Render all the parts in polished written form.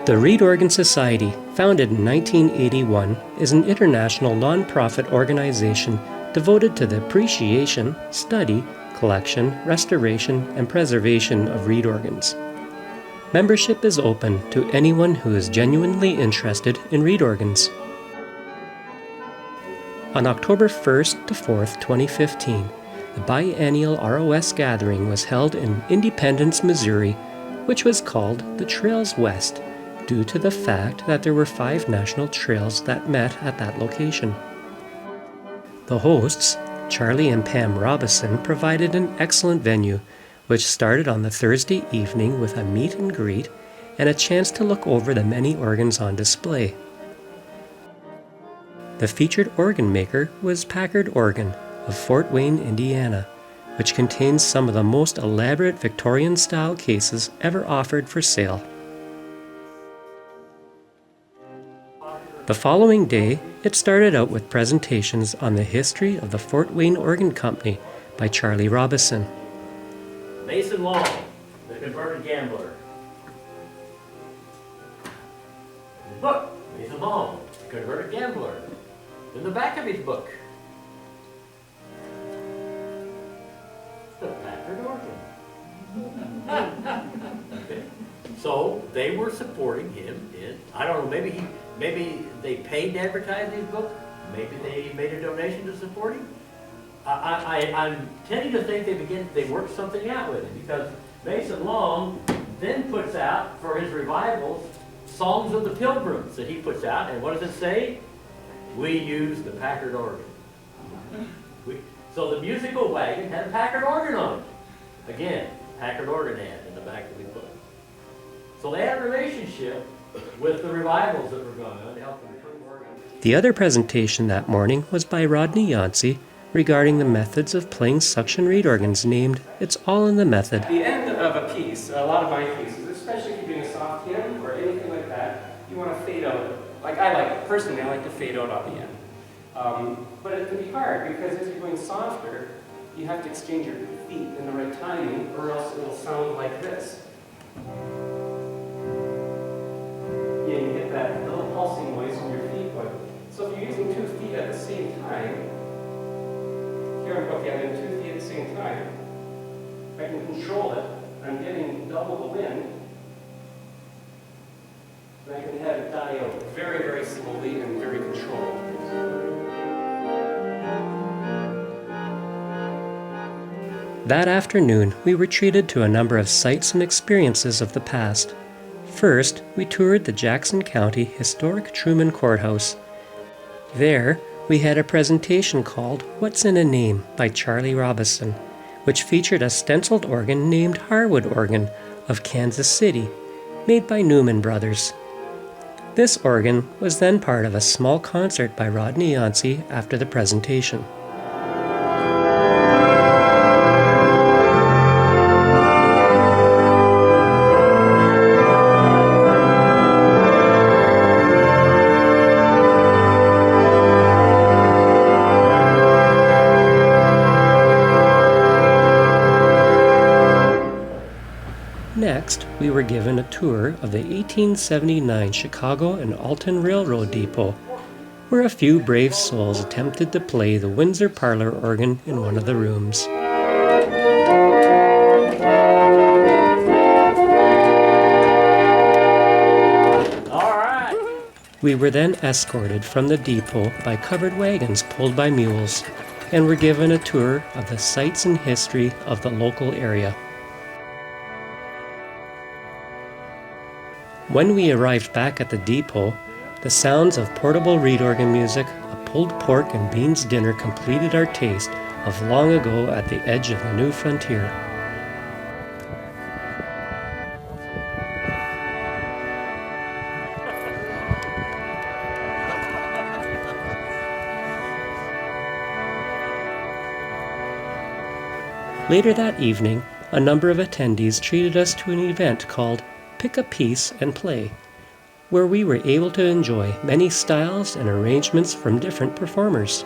The Reed Organ Society, founded in 1981, is an international non-profit organization devoted to the appreciation, study, collection, restoration, and preservation of reed organs. Membership is open to anyone who is genuinely interested in reed organs. On October 1st to 4th, 2015, the biennial ROS gathering was held in Independence, Missouri, which was called the Trails West, due to the fact that there were 5 national trails that met at that location. The hosts, Charlie and Pam Robison, provided an excellent venue, which started on the Thursday evening with a meet and greet and a chance to look over the many organs on display. The featured organ maker was Packard Organ of Fort Wayne, Indiana, which contains some of the most elaborate Victorian-style cases ever offered for sale. The following day, it started out with presentations on the history of the Fort Wayne Organ Company by Charlie Robison. Mason Long, the converted gambler. His book, Mason Long, converted gambler. In the back of his book, the Packard organ. Okay. So they were supporting him in, I don't know, maybe they paid to advertise his book, maybe they made a donation to support him. I'm tending to think they worked something out with it, because Mason Long then puts out for his revivals Songs of the Pilgrims that he puts out, and what does it say? We use the Packard organ. So the musical wagon had a Packard organ on it. Again, Packard organ ad in the back of the book. So they had a relationship with the revivals that were going on to help them improve organs. The other presentation that morning was by Rodney Jantzi regarding the methods of playing suction reed organs, named It's All in the Method. At the end of a piece, a lot of my pieces, especially if you're doing a soft hymn or anything like that, you want to fade out. Personally, I like to fade out on the end. But it can be hard because as you're going softer, you have to exchange your feet in the right timing, or else it will sound like this. Yeah, you get that little pulsing noise from your feet. So if you're using 2 feet at the same time, here I'm doing 2 feet at the same time. If I can control it, I'm getting double the wind. And I can have it die out very, very slowly and very controlled. That afternoon, we were treated to a number of sights and experiences of the past. First, we toured the Jackson County Historic Truman Courthouse. There, we had a presentation called What's in a Name by Charlie Robison, which featured a stenciled organ named Harwood Organ of Kansas City, made by Newman Brothers. This organ was then part of a small concert by Rodney Jantzi after the presentation. Next, we were given a tour of the 1879 Chicago and Alton Railroad Depot, where a few brave souls attempted to play the Windsor parlor organ in one of the rooms. All right. We were then escorted from the depot by covered wagons pulled by mules, and were given a tour of the sights and history of the local area. When we arrived back at the depot, the sounds of portable reed organ music, a pulled pork and beans dinner completed our taste of long ago at the edge of the new frontier. Later that evening, a number of attendees treated us to an event called Pick a Piece and Play, where we were able to enjoy many styles and arrangements from different performers.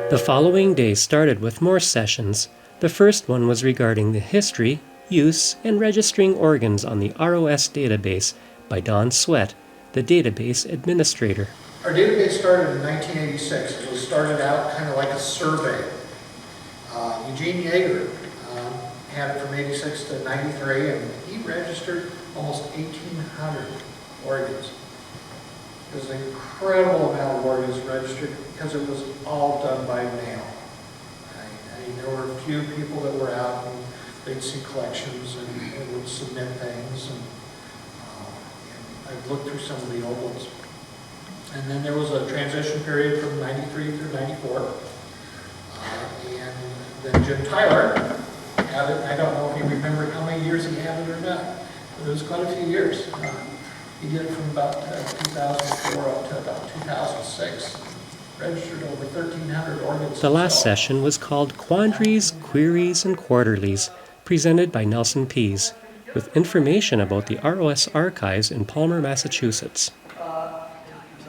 The following day started with more sessions. The first one was regarding the history, use, and registering organs on the ROS database by Don Swett, the database administrator. Our database started in 1986. It was started out kind of like a survey. Eugene Yeager had it from 86 to 93, and he registered almost 1,800 organs. It was an incredible amount of organs registered because it was all done by mail. I mean, there were a few people that were out and they'd see collections and would submit things. And I've looked through some of the old ones. And then there was a transition period from 93 through 94. And then Jim Tyler had it. I don't know if you remember how many years he had it or not, but it was quite a few years. He did it from about 2004 up to about 2006. Registered over 1,300 organs. The last session was called Quandaries, Queries, and Quarterlies, presented by Nelson Pease, with information about the ROS archives in Palmer, Massachusetts.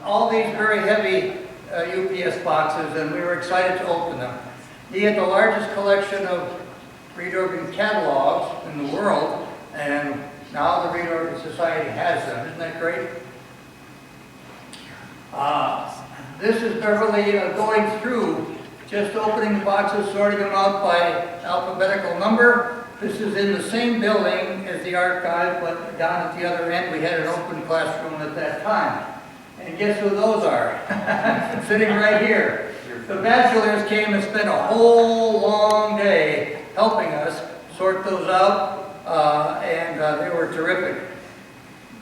All these very heavy UPS boxes, and we were excited to open them. He had the largest collection of reed organ catalogs in the world, and now the Reed Organ Society has them. Isn't that great? This is Beverly going through, just opening the boxes, sorting them out by alphabetical number. This is in the same building as the archive, but down at the other end we had an open classroom at that time. And guess who those are? Sitting right here. The bachelors came and spent a whole long day helping us sort those out, and they were terrific.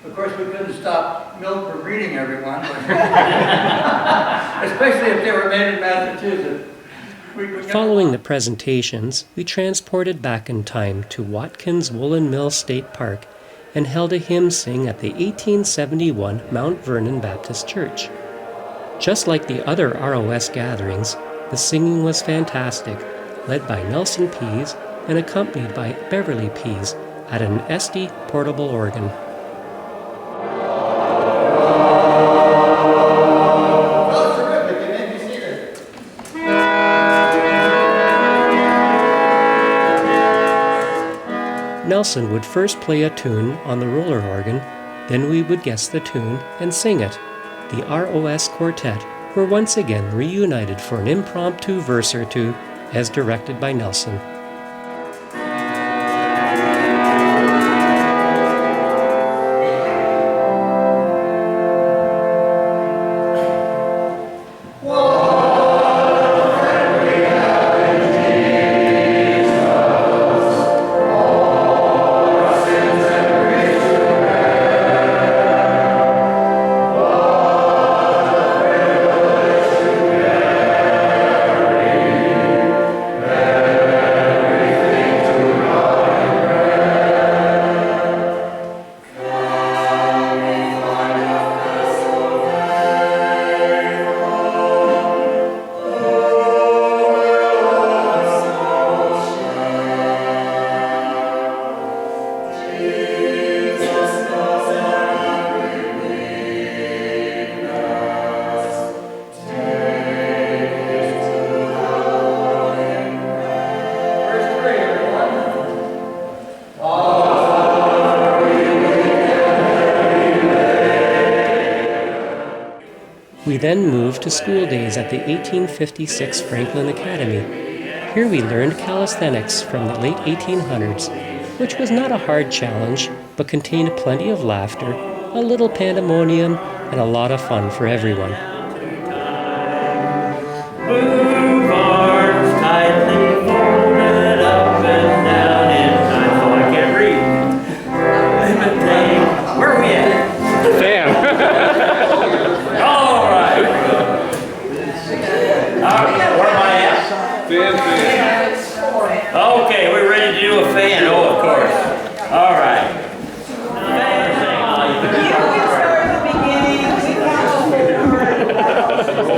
Of course, we couldn't stop Milt from reading everyone, especially if they were made in Massachusetts. Following the presentations, we transported back in time to Watkins Woolen Mill State Park and held a hymn sing at the 1871 Mount Vernon Baptist Church. Just like the other ROS gatherings, the singing was fantastic, led by Nelson Pease and accompanied by Beverly Pease at an SD portable organ. Nelson would first play a tune on the roller organ, then we would guess the tune and sing it. The ROS Quartet were once again reunited for an impromptu verse or two, as directed by Nelson. We then moved to school days at the 1856 Franklin Academy. Here we learned calisthenics from the late 1800s, which was not a hard challenge, but contained plenty of laughter, a little pandemonium, and a lot of fun for everyone. Move arms tightly folded up and down in time. Oh, I can't read. Where are we at? Fan. All right. Where am I at? Okay, we're ready to do a fan. Oh, of course. All right.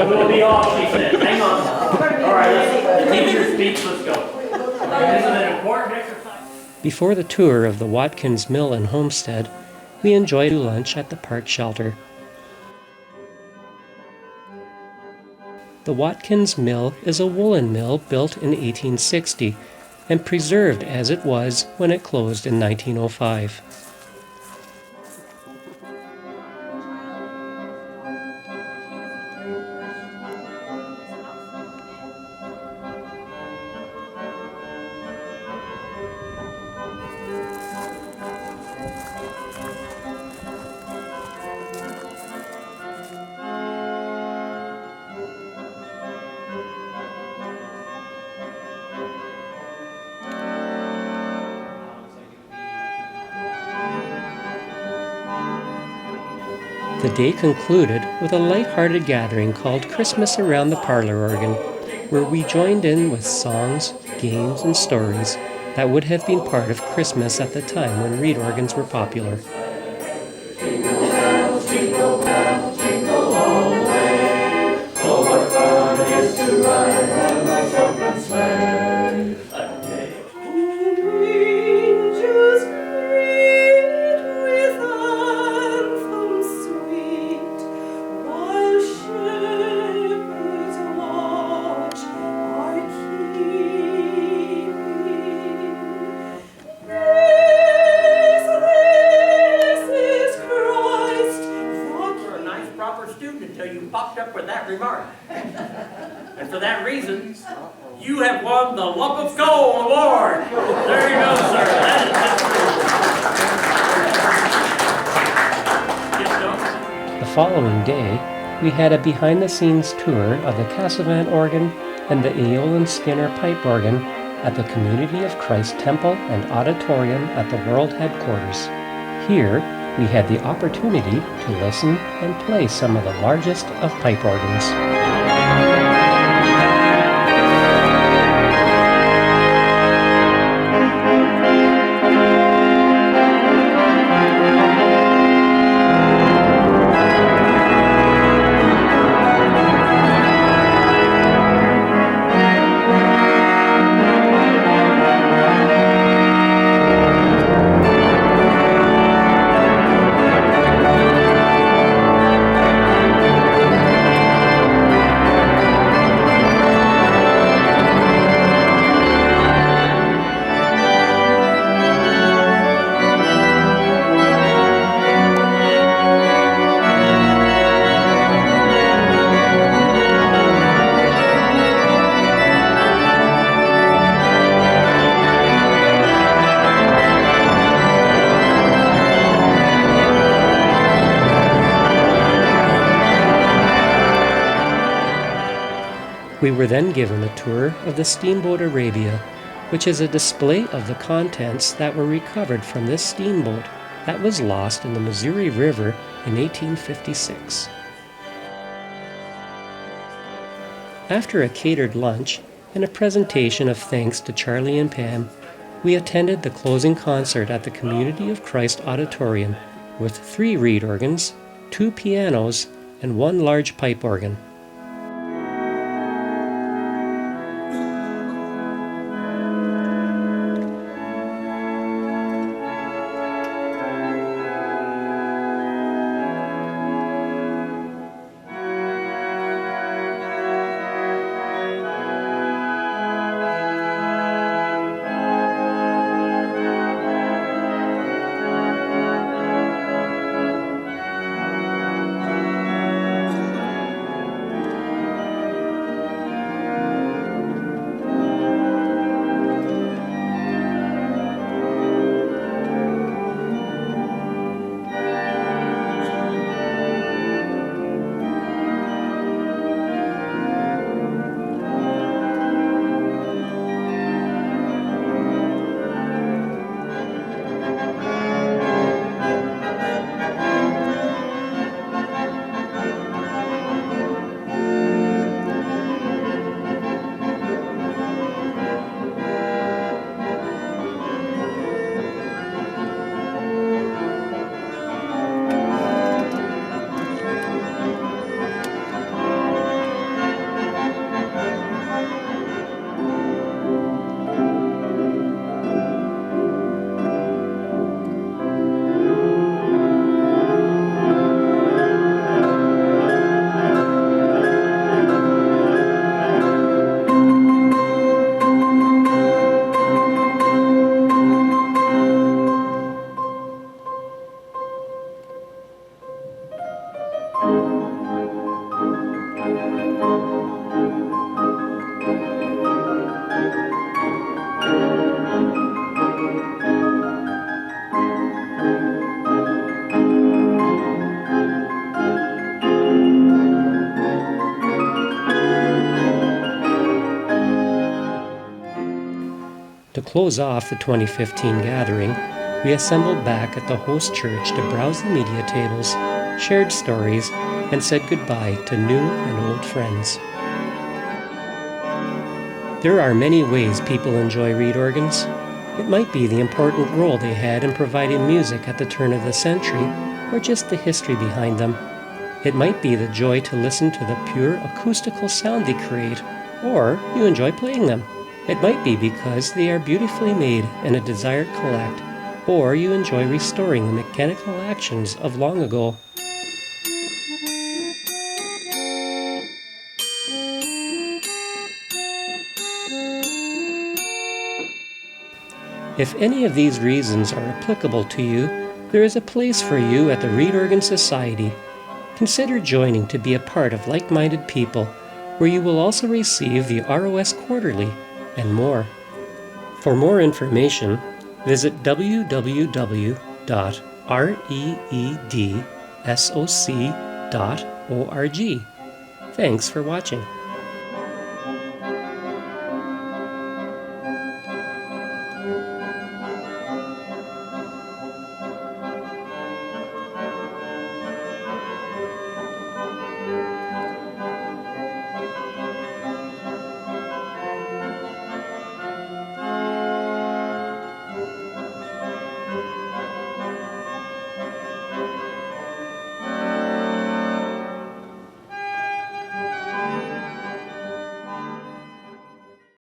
We'll be off, she said. Hang on. All right, let's teacher speech. Let's go. This is an important exercise. Before the tour of the Watkins Mill and Homestead, we enjoyed lunch at the park shelter. The Watkins Mill is a woolen mill built in 1860 and preserved as it was when it closed in 1905. The day concluded with a light-hearted gathering called Christmas Around the Parlor Organ, where we joined in with songs, games, and stories that would have been part of Christmas at the time when reed organs were popular. And for that reason, you have won the Lump of Gold Award. There you go, sir. That is The following day, we had a behind-the-scenes tour of the Casavant organ and the Aeolian Skinner pipe organ at the Community of Christ Temple and Auditorium at the World Headquarters. Here, we had the opportunity to listen and play some of the largest of pipe organs. We were then given a tour of the steamboat Arabia, which is a display of the contents that were recovered from this steamboat that was lost in the Missouri River in 1856. After a catered lunch and a presentation of thanks to Charlie and Pam, we attended the closing concert at the Community of Christ Auditorium with 3 reed organs, 2 pianos, and 1 large pipe organ. close off the 2015 gathering, we assembled back at the host church to browse the media tables, shared stories, and said goodbye to new and old friends. There are many ways people enjoy reed organs. It might be the important role they had in providing music at the turn of the century, or just the history behind them. It might be the joy to listen to the pure acoustical sound they create, or you enjoy playing them. It might be because they are beautifully made and a desire to collect, or you enjoy restoring the mechanical actions of long ago. If any of these reasons are applicable to you, there is a place for you at the Reed Organ Society. Consider joining to be a part of like-minded people, where you will also receive the ROS Quarterly and more. For more information, visit www.reedsoc.org. Thanks for watching.